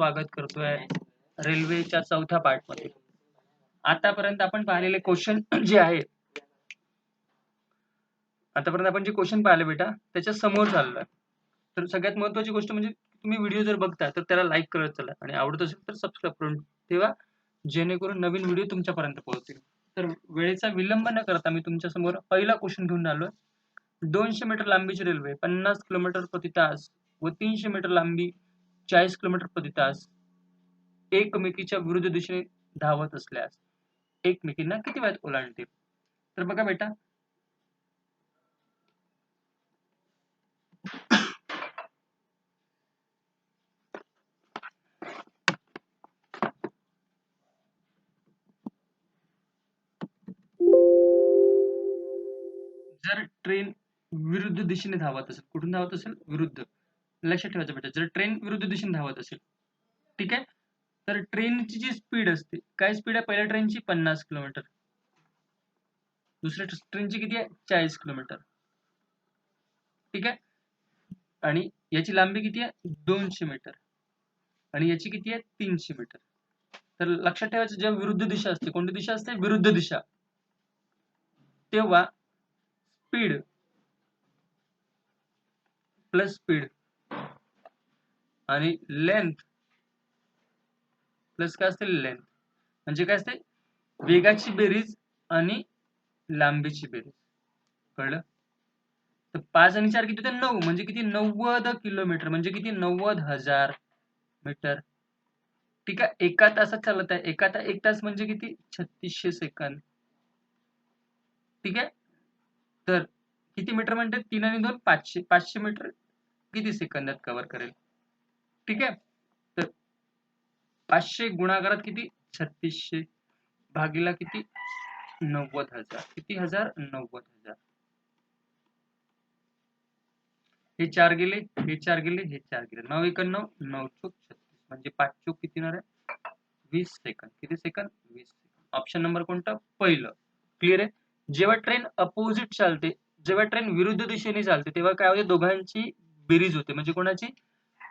स्वागत करतोय रेल्वेच्या चौथ्या पार्ट मध्ये. आतापर्यंत आपण पाहिलेले क्वेश्चन जे आहे, आतापर्यंत आपण जे क्वेश्चन पाहिले बेटा त्याच्या समोर चाललोय. तर सगळ्यात महत्त्वाची गोष्ट म्हणजे तुम्ही व्हिडिओ जर बघताय तर त्याला लाईक करत चला आणि आवडत असेल तर सबस्क्राईब करून ठेवा, जेणेकरून नवीन व्हिडिओ तुमच्यापर्यंत पोहोचतील. तर वेळेचा विलंब न करता मी तुमच्या समोर पहिला क्वेश्चन घेऊन आलोय. 200 मीटर लांबीची रेल्वे 50 किलोमीटर प्रति तास व 300 मीटर लांबी 40 किलोमीटर प्रति तास एकमेकीच्या विरुद्ध दिशेने धावत असल्यास एकमेकींना किती वेळात ओलांडतील? तर बघा बेटा, जर ट्रेन विरुद्ध दिशेने धावत असेल, कुठून धावत असेल? विरुद्ध. लक्षात ठेवायचं बेटा, जर ट्रेन विरुद्ध दिशेने धावत असेल, ठीक आहे, तर ट्रेनची जी स्पीड असते, काय स्पीड आहे? पहिल्या ट्रेनची 50 किलोमीटर, दुसऱ्या ट्रेनची किती आहे? 40 किलोमीटर, ठीक आहे, आणि याची लांबी किती आहे? 200 मीटर, आणि याची किती आहे? 300 मीटर. तर लक्षात ठेवायचं, जेव्हा विरुद्ध दिशा असते, कोणती दिशा असते? विरुद्ध दिशा, तेव्हा स्पीड प्लस स्पीड आणि लेंथ प्लस काय असते? लेंथ. म्हणजे काय असते? वेगाची बेरीज आणि लांबीची बेरीज. कळलं? तर 5 आणि 4 किती होते? 9. म्हणजे किती? 90 किलोमीटर, म्हणजे किती? 90,000 मीटर. ठीक आहे, एका तासात चालत आहे. एक तास म्हणजे किती? 3600 सेकंद. ठीक आहे, तर किती मीटर म्हणते? 3 आणि 2 500. 500 मीटर किती सेकंदात कव्हर करेल? ठीक आहे, तर 500 गुणाकारात किती? 3600 भागीला किती? 90,000. किती हजार? 90,000. हे 4 गेले, हे 4 गेले, हे 4 गेले. 9 1 9, 9 चोक 36. म्हणजे 5 चोक किती येणार आहे? 20 सेकंद. किती सेकंद? 20 सेकंद. ऑप्शन नंबर कोणतं? पहिलं. क्लिअर आहे? जेव्हा ट्रेन अपोजिट चालते, जेव्हा ट्रेन विरुद्ध दिशेने चालते, तेव्हा काय होते? दोघांची बेरीज होते. म्हणजे कोणाची?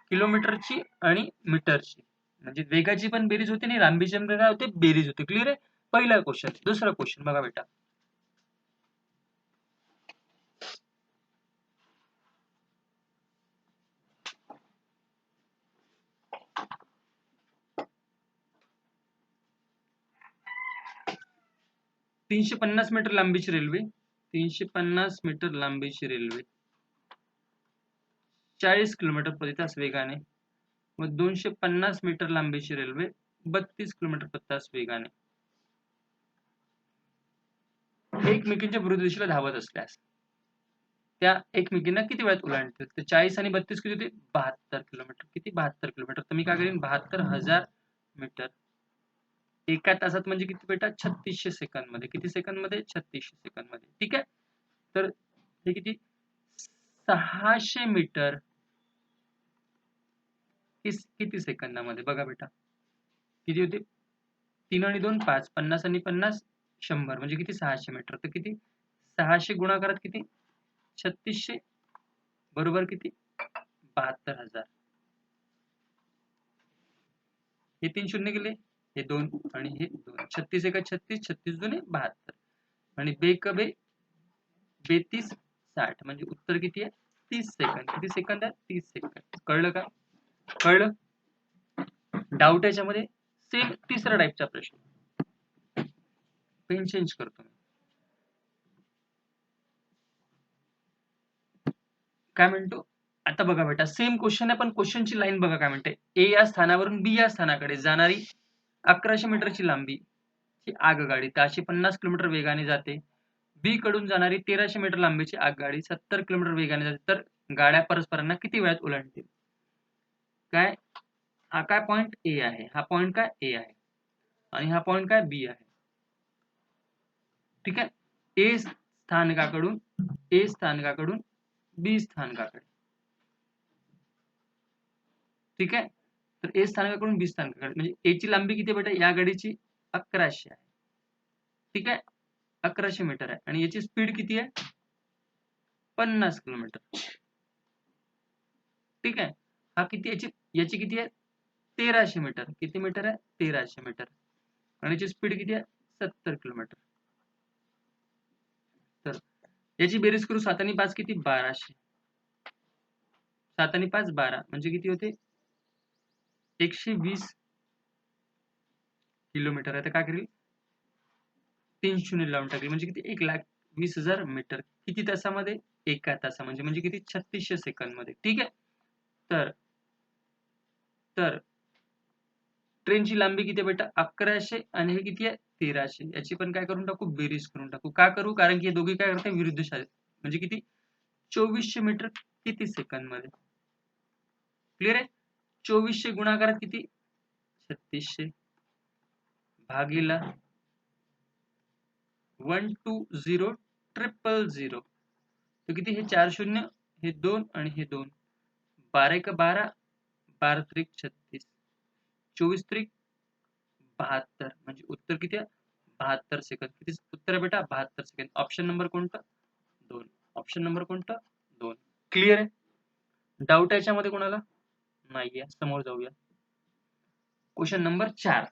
किलोमीटरची आणि मीटरची. म्हणजे वेगाची पण बेरीज होते आणि लांबीची पण काय होते? बेरीज होते. क्लिअर आहे? पहिला क्वेश्चन. दुसरा क्वेश्चन बघा बेटा, 350 मीटर लांबीची रेल्वे, 350 मीटर लांबीची रेल्वे 40 किलोमीटर प्रति तास वेगाने व 250 मीटर लांबीची रेल्वे 32 किलोमीटर प्रति तास वेगाने एकमेकींच्या विरुद्ध दिशेला धावत असल्यास त्या एकमेकींना किती वेळात ओलांडतील? तर 40 आणि 32 किती होते? 72 किलोमीटर. किती? 72 किलोमीटर. तर मी काय करेन? 72,000 मीटर एका तासात म्हणजे किती बेटा? 3600 सेकंद मध्ये. किती सेकंद मध्ये? 3600 सेकंद मध्ये. ठीक आहे, तर हे किती? 600 मीटर किती सेकंदामध्ये? बघा बेटा, किती होते? 3 आणि 2 5, 50 आणि 50 100, म्हणजे किती? 600 मीटर. तर किती? 600 गुणाकारात किती? 3600 बरोबर किती? 72,000. हे 3 शून्य गेले, हे 2 आणि हे 2. 36 एका 36, 36 दुने 72 आणि बेकबे 32 60, म्हणजे उत्तर किती आहे? 30 सेकंद. किती सेकंद आहे? 30 सेकंद. कळलं का? कळलं? डाऊट याच्यामध्ये? सेम तिसरा टाईपचा प्रश्न. पेन चेंज करतो मी. काय म्हणतो? आता बघा बेटा, सेम क्वेश्चन आहे, पण क्वेश्चनची लाईन बघा काय म्हणते. ए या स्थानावरून बी या स्थानाकडे जाणारी 1100 मीटरची लांबी ची आगगाडी 1050 किलोमीटर वेगाने जाते. बी कडून जाणारी 1300 मीटर लांबीची आगगाडी 70 किलोमीटर वेगाने जाते. तर गाड्या परस्परांना किती वेळात ओलांडतील? काय? हा काय पॉइंट ए आहे, हा पॉइंट काय ए आहे, आणि हा पॉइंट काय बी आहे. ठीक आहे, ए स्थानकाकडून बी स्थानकाकडे. ठीक आहे, तर ए स्थानकाकडून बी स्थानकाकडे म्हणजे ए ची लांबी किती आहे बेटा? या गाडीची 1100 आहे. ठीक आहे, 1100 मीटर आहे, आणि याची स्पीड किती आहे? 50 किलोमीटर. ठीक आहे, हा किती? याची किती आहे? 1300 मीटर. किती मीटर आहे? 1300 मीटर. आणि याची स्पीड किती आहे? 70 किलोमीटर. तर याची बेरीज करू. 7 आणि 5 किती? 1200. 7 आणि 5 12 म्हणजे किती होते? 120 किलोमीटर आहे. तर काय करेल? 3 शून्य लावून टाकेल म्हणजे किती? 1,20,000 मीटर. किती तासामध्ये? एका तासामध्ये म्हणजे किती? 3600 सेकंद मध्ये. ठीक आहे. तर ट्रेनची लांबी किती आहे बेटा? 1100 आणि हे किती आहे? 1300. याची पण काय करून टाकू? बेरीज करून टाकू. का करू? कारण की हे दोघी काय करते? विरुद्ध दिशा. म्हणजे किती? 2400 मीटर किती सेकंद मध्ये? क्लिअर आहे? 2400 गुणाकारात किती? 3600 भागीला 120,000. तर किती? हे 4 शून्य, हे 2 आणि हे 2. 12 एक 12, 12 त्रिक 36, 24 त्रिक 72. म्हणजे उत्तर किती आहे? 72 सेकंद. किती उत्तर आहे बेटा? 72 सेकंद. ऑप्शन नंबर कोणता? 2. ऑप्शन नंबर कोणता? 2. क्लिअर आहे? डाऊट आहे याच्यामध्ये कोणाला? नाहीये. समोर जाऊया. Question number 4.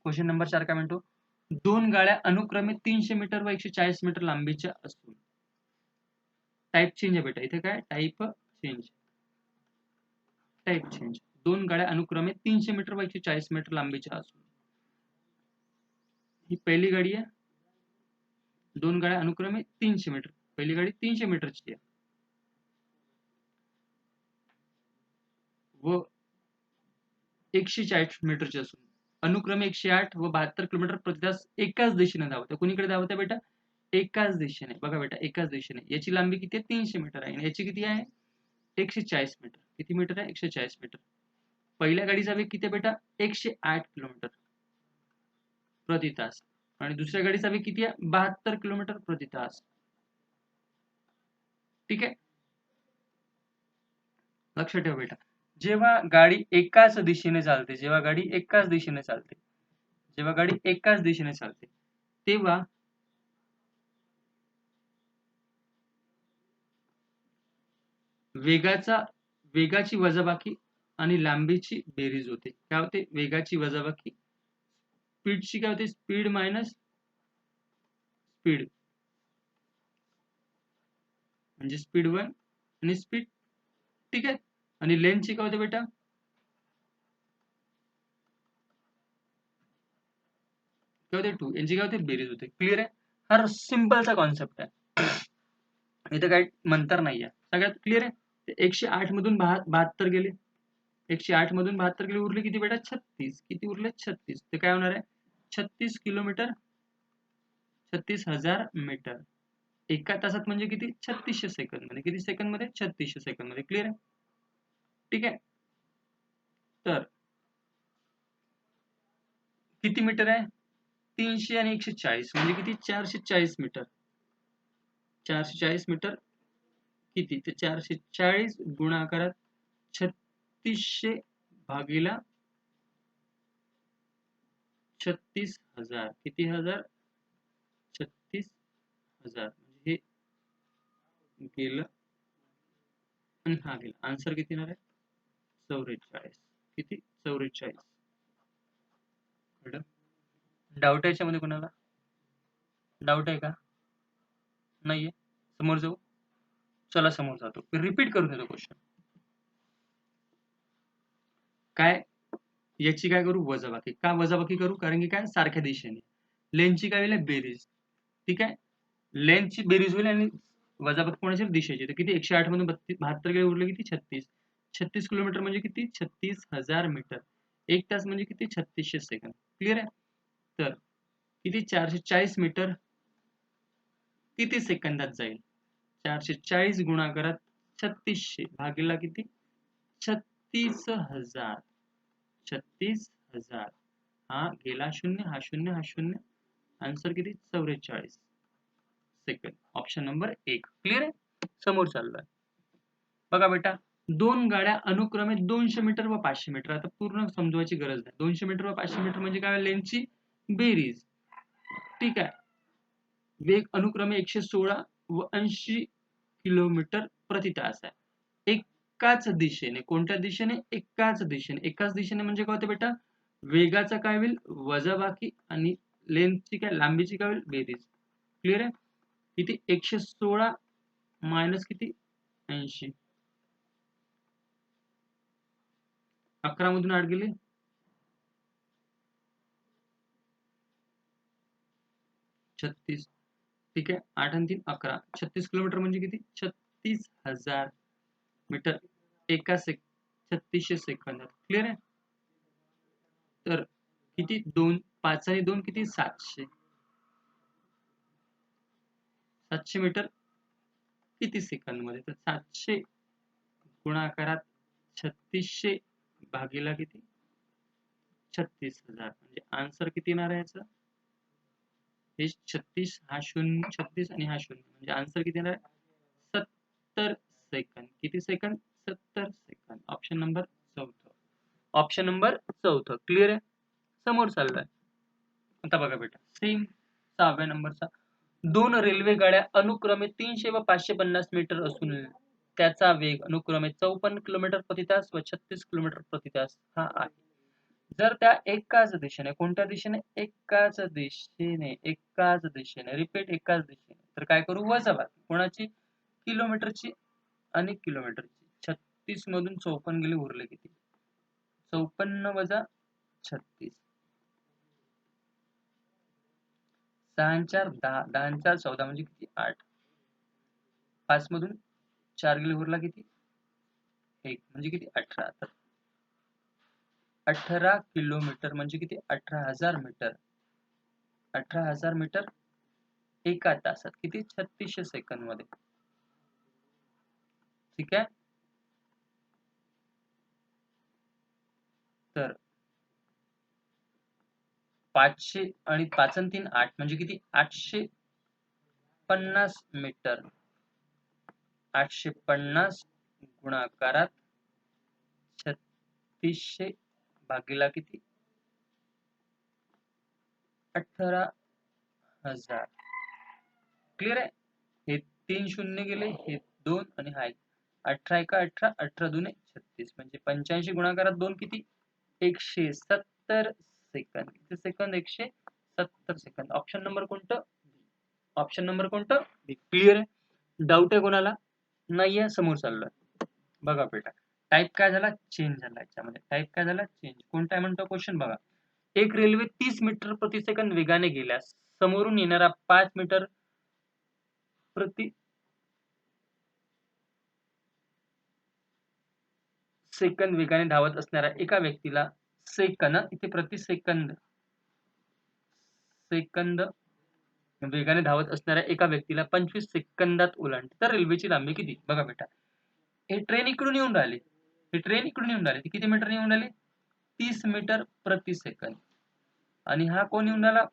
क्वेश्चन नंबर 4 काय म्हणतो? दोन गाड्या अनुक्रमे 300 मीटर व 140 मीटर लांबीच्या असून. टाइप चेंज आहे बेटा. इथे काय? Type change. Type change. दोन गाड्या अनुक्रमे 300 मीटर व 140 मीटर लांबीच्या असून. ही पहिली गाडी आहे. दोन गाड्या अनुक्रमे 300 मीटर. पहिली गाडी 300 मीटरची आहे. व 140 मीटरची असून अनुक्रमे 108 व 72 किलोमीटर प्रति तास एकाच दिशेने धावते. कुणीकडे धावते बेटा? एकाच दिशेने. बघा बेटा, एकाच दिशेने. याची लांबी किती आहे? 300 मीटर आहे. आणि याची किती आहे? 140 मीटर. किती मीटर आहे? 140 मीटर. पहिल्या गाडीचा वेग किती आहे बेटा? 108 किलोमीटर प्रति तास. आणि दुसऱ्या गाडीचा वेग किती आहे? 72 किलोमीटर प्रति तास. ठीक आहे. लक्ष ठेव बेटा. जेव्हा गाडी एकाच दिशेने चालते, जेव्हा गाडी एकाच दिशेने चालते, जेव्हा गाडी एकाच दिशेने चालते, तेव्हा वेगाची वजाबाकी आणि लांबीची बेरीज होते. काय होते? वेगाची वजाबाकी. स्पीडची काय होते? स्पीड मायनस स्पीड म्हणजे स्पीड 1 आणि स्पीड. ठीक आहे. आणि लेंथची काय होते बेटा? काय होते? 2. यांची काय होते? बेरीज होते. क्लिअर आहे? हा सिंपलचा कॉन्सेप्ट आहे. इथं काही मंतर नाहीये. सगळ्यात क्लिअर आहे? 108 मधून 72 गेले. 108 मधून 72 गेले. उरले किती बेटा? 36. किती उरले? 36. ते काय होणार आहे? 36 किलोमीटर, 36,000 मीटर. एका तासात म्हणजे किती? 3600 सेकंद मध्ये. किती सेकंद मध्ये? 3600 सेकंद मध्ये. क्लिअर आहे? ठीक आहे. तर किती मीटर आहे? 300 आणि 140 म्हणजे किती? 440 मीटर. 440 मीटर किती? ते 440 गुणाकारात 3600 भागीला 36,000. किती हजार? 36,000. म्हणजे हे गेलं आणि हा गेला. आन्सर किती येणार आहे? 44. किती? 44. डाऊट आहे याच्यामध्ये कोणाला? डाऊट आहे का? नाहीये. समोर जाऊ. चला समोर जातो. रिपीट करून देतो क्वेश्चन. काय? याची काय करू? वजाबाकी. का वजाबाकी करू? कारण की काय? सारख्या दिशेने. लेंथची काय होईल? बेरीज. ठीक आहे. लेंथची बेरीज होईल आणि वजाबाकी कोणाची? दिशेची. तर किती? 108 मधून 72 गेले. उरले किती? 36. 36 किलोमीटर म्हणजे किती? 36,000 मीटर. एक तास म्हणजे किती? 3600 सेकंद. क्लिअर आहे? तर किती? 440 मीटर किती सेकंदात जाईल? 440 गुणाकारात 3600 भागीला किती? 36,000. 36,000. हा गेला शून्य, हा शून्य, हा शून्य. आन्सर किती? 44 सेकंद. Option number 1. क्लिअर आहे? समोर चाललोय. बघा बेटा, दोन गाड्या अनुक्रमे 200 मीटर व 500 मीटर. आता पूर्ण समजवायची गरज नाही. 200 मीटर व 500 मीटर म्हणजे काय? लेंथची बेरीज. ठीक आहे. वेग अनुक्रमे 116 व 80 किलोमीटर प्रति तास आहे. एक एकाच दिशेने, कोणत्या दिशेने? एकाच दिशेने. एकाच दिशेने म्हणजे काय होतं बेटा? वेगाचा काय होईल? वजाबाकी आणि लेंथची काय? लांबीची काय होईल? बेरीज. क्लिअर आहे? किती? 116 मायनस किती? 80. 11 मधून 8 गेले. 36. ठीक आहे. 8 आणि 3 11. 36 किलोमीटर म्हणजे किती? 36,000 मीटर एका 3600 सेकंदात. क्लिअर आहे? तर किती? 2 5 आणि 2 किती? 700. 700 मीटर किती सेकंदमध्ये? तर 700 गुणाकारात 3600 भागीला किती? 36,000. म्हणजे आन्सर किती येणार आहे याचं? हे 36 हा 0 36 आणि हा 0 म्हणजे आन्सर किती येणार आहे? 70 सेकंद. किती second? 70 second. Option number 4. Option number 4. Clear आहे? समोर चाललाय. आता बघा बेटा, सेम 6व्या नंबरचा. 2 रेल्वे गाड्या अनुक्रमे 300 व 550 मीटर असून त्याचा वेग अनुक्रमे 54 किलोमीटर प्रति तास व 36 किलोमीटर प्रति तास हा आहे. जर त्या एकाच दिशेने, कोणत्या दिशेने? एकाच दिशेने रिपीट एकाच दिशेने, तर काय करू? वजाबाकी कोणाची? किलोमीटरची आणि किलोमीटरची. 36 मधून 54 गेले, उरले किती? 54 वजा 36. 6 4 10, 10 4 14 म्हणजे किती? 8. 5 मधून 4 गेले, उरला किती? 1 म्हणजे किती? 18. तर 18 किलोमीटर म्हणजे किती? 18,000 मीटर. 18,000 मीटर एका तासात. किती? 3600 सेकंद मध्ये. ठीक आहे? तर 500 आणि 5 आणि 3 8 म्हणजे किती? 850 मीटर. 850 गुणाकारात 3600 भागीला किती? 18,000. क्लिअर आहे? हे 3 शून्य गेले, हे 2 आणि हा 1. 18 एका 18, 18 दुने 36 म्हणजे 85 गुणाकारात 2 किती? 170 सेकंद. किती सेकंद? 170 सेकंद. ऑप्शन नंबर कोणतं? ऑप्शन नंबर कोणतं? क्लिअर आहे? डाऊट आहे कोणाला? नाहीये? समोर चाललोय. बघा बेटा, टाईप काय झाला? चेंज झाला याच्यामध्ये. टाईप काय झाला? चेंज. कोणता म्हणतो क्वेश्चन बघा. एक रेल्वे 30 मीटर प्रति सेकंद वेगाने गेल्यास समोरून येणारा 5 मीटर प्रति सेकंद वेगाने धावत असणाऱ्या एका व्यक्तीला सेकंद, इथे प्रति सेकंद सेकंद वेगाने धावत असणाऱ्या एका व्यक्तीला 25 सेकंदात ओलांडते तर रेल्वेची लांबी किती? बघा बेटा, हे ट्रेन इकडून येऊन राहिली, ही ट्रेन इकडून येऊन राहिली, ती किती मीटर येऊन राहिली? 30 मीटर प्रति सेकंद. आणि हा कोण येऊन राहिला?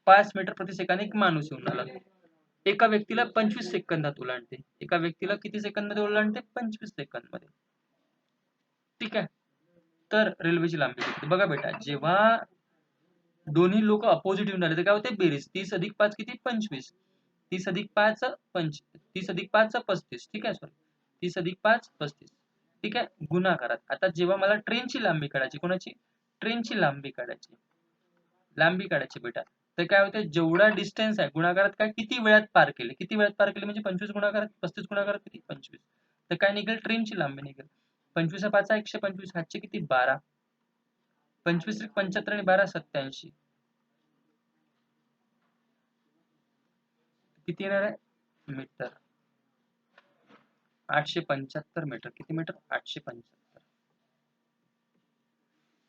5 मीटर प्रति सेकंद एक माणूस येऊन राहिला. एका व्यक्तीला 25 सेकंदात ओलांडते. एका व्यक्तीला किती सेकंदमध्ये ओलांडते? 25 सेकंदमध्ये. ठीक आहे? तर रेल्वेची लांबी किती? बघा बेटा, जेव्हा दोन्ही लोक अपोजिट येऊन राहिले तर काय होते? बेरीज. 30 अधिक 5 किती? 25. 30 अधिक 5 30 अधिक 5 35. ठीक आहे? सॉरी, 30 अधिक 5 35. ठीक आहे? गुणाकारात. आता जेव्हा मला ट्रेनची लांबी काढायची, कोणाची? ट्रेनची लांबी काढायची. लांबी काढायची बेटा, तर काय होते? जेवढा डिस्टन्स आहे गुणाकारात काय? किती वेळात पार केले? किती वेळात पार केले म्हणजे 25 गुणाकारात 35 गुणाकारात किती? 25. तर काय निघेल? ट्रेनची लांबी निघेल. 25 5 125, हातचे किती? 12. 25 75 आणि 12 87. किती येणार आहे? मीटर. 875 मीटर. किती मीटर? 875.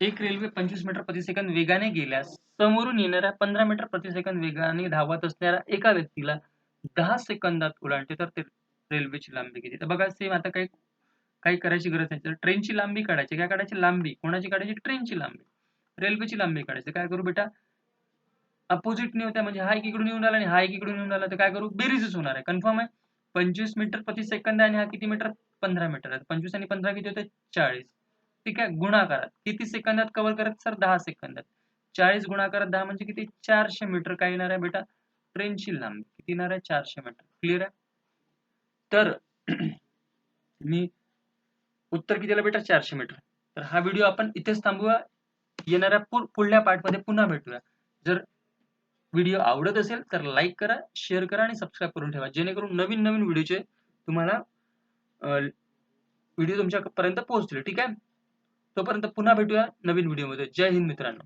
एक रेल्वे 25 मीटर प्रति सेकंद वेगाने गेल्यास समोरून येणाऱ्या 15 मीटर प्रति सेकंद वेगाने धावत असणाऱ्या एका व्यक्तीला 10 सेकंदात ओलांडते तर रेल्वेची लांबी किती? तर बघा, सेम आता काही काही करायची गरज नाही. तर ट्रेनची लांबी काढायची. काय काढायची? लांबी. कोणाची काढायची? ट्रेनची लांबी. रेल्वेची लांबी काढायची. काय करू बेटा? अपोजिट नाही होत्या, म्हणजे हा एक इकडून येऊन राहिला आणि हा एक इकडून येऊन राहिला, तर काय करू? बेरीजच होणार आहे. कन्फर्म आहे? 25 मीटर प्रति सेकंद आहे आणि हा किती मीटर? 15 मीटर आहे. 25 आणि 15 किती होते? 40. ठीक आहे? गुणाकारात किती सेकंदात कव्हर करत? सर 10 सेकंदात. 40 गुणाकारात 10 म्हणजे किती? 400 मीटर. काय येणार आहे बेटा? ट्रेनची लांबी किती येणार आहे? 400 मीटर. क्लिअर आहे? तर मी उत्तर कितीला भेटा 400 मीटर. तर हा व्हिडिओ आपण इथेच थांबूया. येणाऱ्या पुढल्या पार्टमध्ये पुन्हा भेटूया. जर व्हिडिओ आवडत असेल तर लाईक करा, शेअर करा आणि सबस्क्राईब करून ठेवा, जेणेकरून नवीन नवीन व्हिडिओचे तुम्हाला व्हिडिओ तुमच्यापर्यंत पोहोचतील. ठीक आहे. तोपर्यंत पुन्हा भेटूया नवीन व्हिडिओमध्ये. जय हिंद मित्रांनो.